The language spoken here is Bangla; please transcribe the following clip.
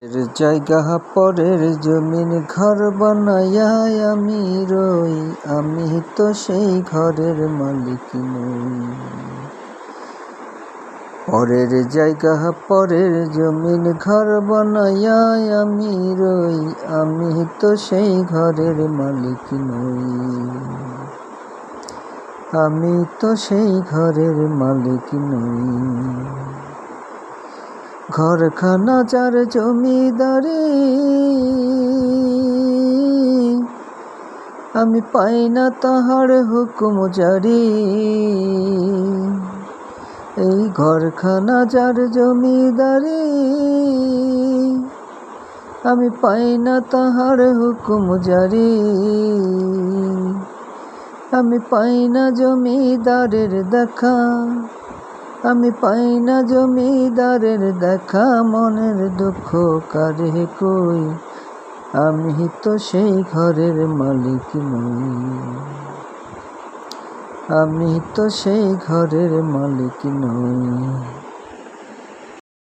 এর জায়গা পরের জমিন ঘর বানায়া আমি রই, আমি তো সেই ঘরের মালিক নই। পরের জায়গা পরের জমিন ঘর বানায়া আমি রই, আমি তো সেই ঘরের মালিক নই। আমি তো সেই ঘরের মালিক নই। ঘরখানা যার জমিদারি, আমি পাই না তাহার হুকুম জারি। এই ঘরখানা যার জমিদারি, আমি পাই না তাহার হুকুম জারি। আমি পাই না জমিদারের দেখা, আমি পাই না জমিদারের দেখা। মনের দুঃখ কারে কই, আমি তো সেই ঘরের মালিক নই। আমি তো সেই ঘরের মালিক নই।